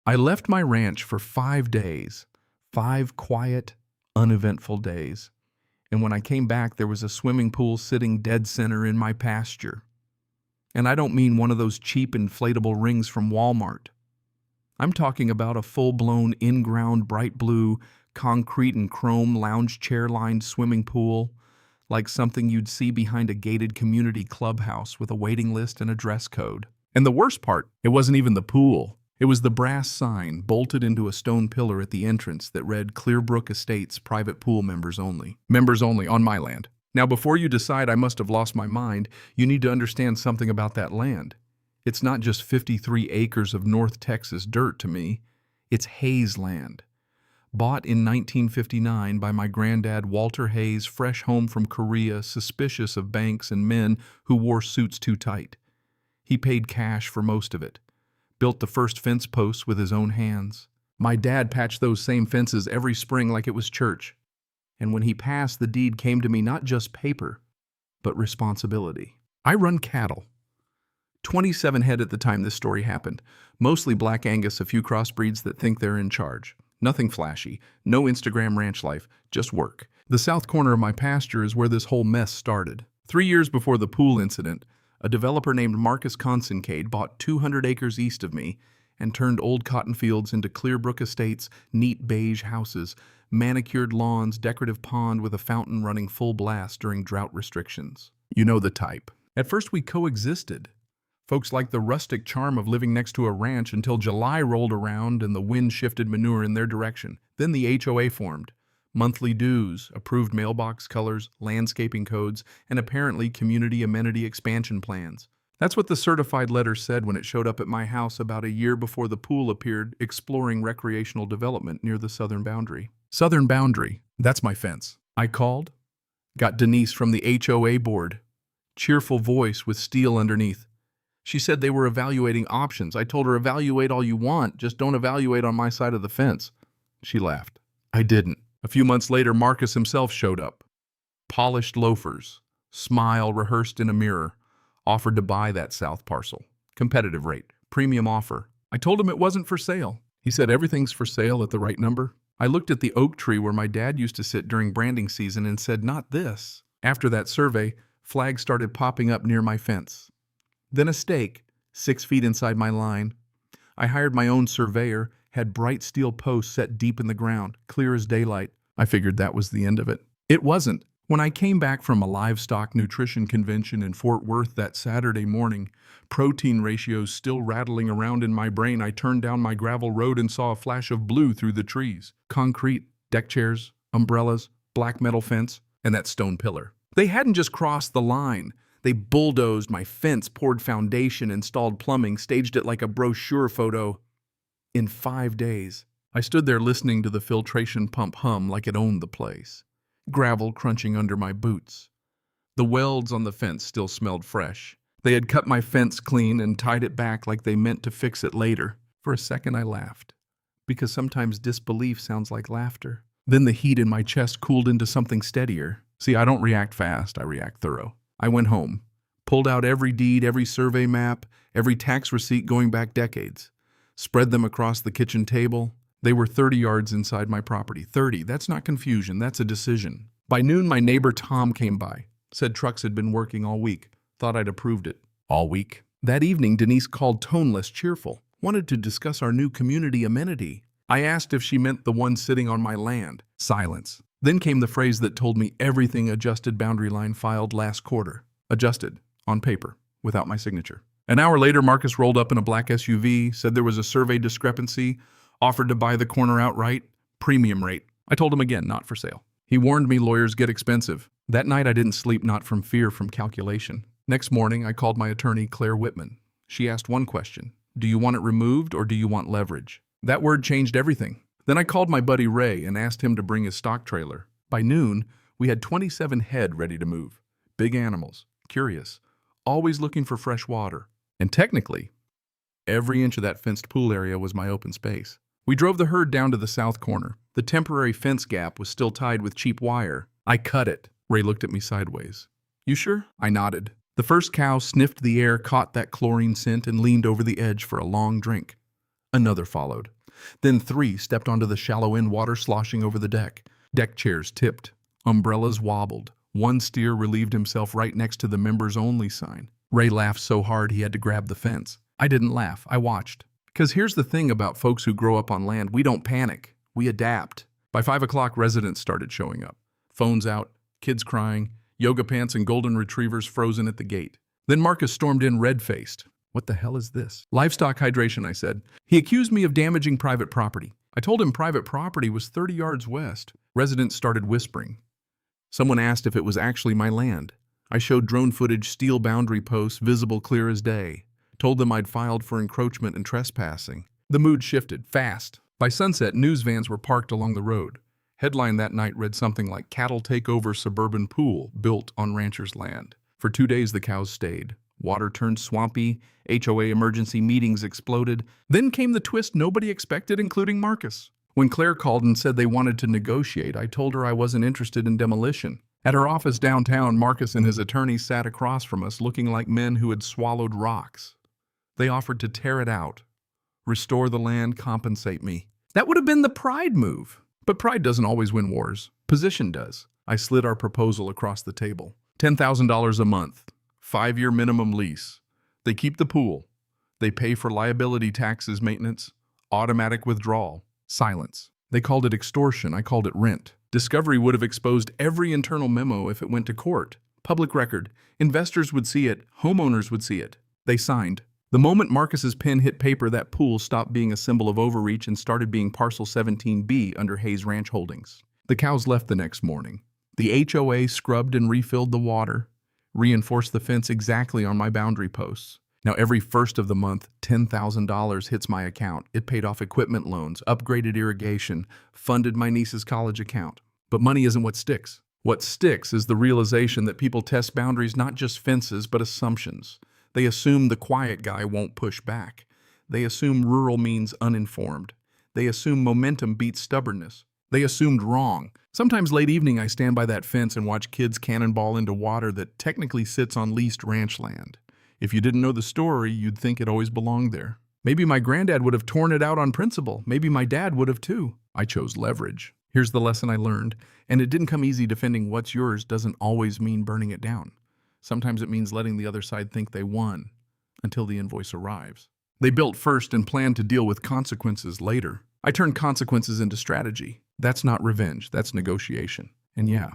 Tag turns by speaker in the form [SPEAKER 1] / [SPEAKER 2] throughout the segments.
[SPEAKER 1] I left my ranch for 5 days, 5 quiet, uneventful days. And when I came back, there was a swimming pool sitting dead center in my pasture. And I don't mean one of those cheap inflatable rings from Walmart. I'm talking about a full-blown, in-ground, bright blue, concrete and chrome lounge chair-lined swimming pool, like something you'd see behind a gated community clubhouse with a waiting list and a dress code. And the worst part, it wasn't even the pool. It was the brass sign bolted into a stone pillar at the entrance that read Clearbrook Estates Private Pool Members Only. Members only on my land. Now, before you decide I must have lost my mind, you need to understand something about that land. It's not just 53 acres of North Texas dirt to me. It's Hayes land. Bought in 1959 by my granddad Walter Hayes, fresh home from Korea, suspicious of banks and men who wore suits too tight. He paid cash for most of it. Built the first fence posts with his own hands. My dad patched those same fences every spring like it was church. And when he passed, the deed came to me not just paper, but responsibility. I run cattle. 27 head at the time this story happened. Mostly Black Angus, a few crossbreeds that think they're in charge. Nothing flashy, no Instagram ranch life, just work. The south corner of my pasture is where this whole mess started. 3 years before the pool incident, a developer named Marcus Consincade bought 200 acres east of me and turned old cotton fields into Clearbrook Estates, neat beige houses, manicured lawns, decorative pond with a fountain running full blast during drought restrictions. You know the type. At first we coexisted. Folks liked the rustic charm of living next to a ranch until July rolled around and the wind shifted manure in their direction. Then the HOA formed. Monthly dues, approved mailbox colors, landscaping codes, and apparently community amenity expansion plans. That's what the certified letter said when it showed up at my house about a year before the pool appeared, exploring recreational development near the southern boundary. Southern boundary, that's my fence. I called, got Denise from the HOA board. Cheerful voice with steel underneath. She said they were evaluating options. I told her, evaluate all you want, just don't evaluate on my side of the fence. She laughed. I didn't. A few months later, Marcus himself showed up. Polished loafers, smile rehearsed in a mirror, offered to buy that south parcel. Competitive rate, premium offer. I told him it wasn't for sale. He said everything's for sale at the right number. I looked at the oak tree where my dad used to sit during branding season and said, not this. After that survey, flags started popping up near my fence. Then a stake, 6 feet inside my line. I hired my own surveyor, had bright steel posts set deep in the ground, clear as daylight. I figured that was the end of it. It wasn't. When I came back from a livestock nutrition convention in Fort Worth that Saturday morning, protein ratios still rattling around in my brain, I turned down my gravel road and saw a flash of blue through the trees. Concrete, deck chairs, umbrellas, black metal fence, and that stone pillar. They hadn't just crossed the line. They bulldozed my fence, poured foundation, installed plumbing, staged it like a brochure photo. In 5 days, I stood there listening to the filtration pump hum like it owned the place. Gravel crunching under my boots. The welds on the fence still smelled fresh. They had cut my fence clean and tied it back like they meant to fix it later. For a second I laughed, because sometimes disbelief sounds like laughter. Then the heat in my chest cooled into something steadier. See, I don't react fast, I react thorough. I went home, pulled out every deed, every survey map, every tax receipt going back decades, spread them across the kitchen table. They were 30 yards inside my property. 30, that's not confusion, that's a decision. By noon, my neighbor Tom came by, said trucks had been working all week, thought I'd approved it. All week? That evening, Denise called toneless, cheerful, wanted to discuss our new community amenity. I asked if she meant the one sitting on my land. Silence. Then came the phrase that told me everything: adjusted boundary line filed last quarter. Adjusted, on paper, without my signature. An hour later, Marcus rolled up in a black SUV, said there was a survey discrepancy, offered to buy the corner outright, premium rate. I told him again, not for sale. He warned me lawyers get expensive. That night I didn't sleep, not from fear, from calculation. Next morning, I called my attorney, Claire Whitman. She asked one question: do you want it removed or do you want leverage? That word changed everything. Then I called my buddy Ray and asked him to bring his stock trailer. By noon, we had 27 head ready to move. Big animals, curious, always looking for fresh water. And technically, every inch of that fenced pool area was my open space. We drove the herd down to the south corner. The temporary fence gap was still tied with cheap wire. I cut it. Ray looked at me sideways. You sure? I nodded. The first cow sniffed the air, caught that chlorine scent, and leaned over the edge for a long drink. Another followed. Then 3 stepped onto the shallow end, water sloshing over the deck. Deck chairs tipped. Umbrellas wobbled. One steer relieved himself right next to the members only sign. Ray laughed so hard he had to grab the fence. I didn't laugh. I watched. Because here's the thing about folks who grow up on land. We don't panic. We adapt. By 5 o'clock, residents started showing up. Phones out, kids crying, yoga pants and golden retrievers frozen at the gate. Then Marcus stormed in red-faced. What the hell is this? Livestock hydration, I said. He accused me of damaging private property. I told him private property was 30 yards west. Residents started whispering. Someone asked if it was actually my land. I showed drone footage, steel boundary posts, visible clear as day. Told them I'd filed for encroachment and trespassing. The mood shifted, fast. By sunset, news vans were parked along the road. Headline that night read something like, "Cattle take over suburban pool built on rancher's land." For 2 days, the cows stayed. Water turned swampy. HOA emergency meetings exploded. Then came the twist nobody expected, including Marcus. When Claire called and said they wanted to negotiate, I told her I wasn't interested in demolition. At her office downtown, Marcus and his attorney sat across from us, looking like men who had swallowed rocks. They offered to tear it out, restore the land, compensate me. That would have been the pride move. But pride doesn't always win wars. Position does. I slid our proposal across the table. $10,000 a month. 5-year minimum lease. They keep the pool. They pay for liability taxes, maintenance, automatic withdrawal. Silence. They called it extortion. I called it rent. Discovery would have exposed every internal memo if it went to court. Public record. Investors would see it. Homeowners would see it. They signed. The moment Marcus's pen hit paper, that pool stopped being a symbol of overreach and started being Parcel 17B under Hayes Ranch Holdings. The cows left the next morning. The HOA scrubbed and refilled the water, reinforced the fence exactly on my boundary posts. Now every first of the month, $10,000 hits my account. It paid off equipment loans, upgraded irrigation, funded my niece's college account. But money isn't what sticks. What sticks is the realization that people test boundaries, not just fences, but assumptions. They assume the quiet guy won't push back. They assume rural means uninformed. They assume momentum beats stubbornness. They assumed wrong. Sometimes late evening I stand by that fence and watch kids cannonball into water that technically sits on leased ranch land. If you didn't know the story, you'd think it always belonged there. Maybe my granddad would have torn it out on principle. Maybe my dad would have too. I chose leverage. Here's the lesson I learned. And it didn't come easy. Defending what's yours doesn't always mean burning it down. Sometimes it means letting the other side think they won until the invoice arrives. They built first and planned to deal with consequences later. I turned consequences into strategy. That's not revenge, that's negotiation. And yeah,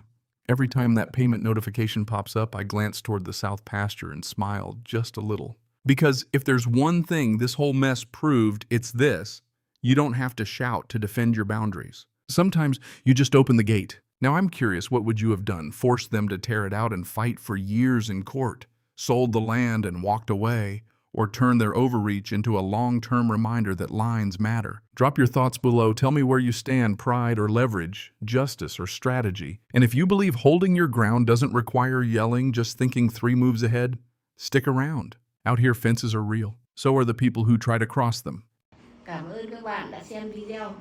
[SPEAKER 1] every time that payment notification pops up, I glance toward the south pasture and smile just a little. Because if there's one thing this whole mess proved, it's this: you don't have to shout to defend your boundaries. Sometimes you just open the gate. Now I'm curious, what would you have done? Forced them to tear it out and fight for years in court? Sold the land and walked away? Or turned their overreach into a long-term reminder that lines matter? Drop your thoughts below. Tell me where you stand: pride or leverage, justice or strategy. And if you believe holding your ground doesn't require yelling, just thinking 3 moves ahead, stick around. Out here, fences are real. So are the people who try to cross them.
[SPEAKER 2] Cảm ơn các bạn đã xem video.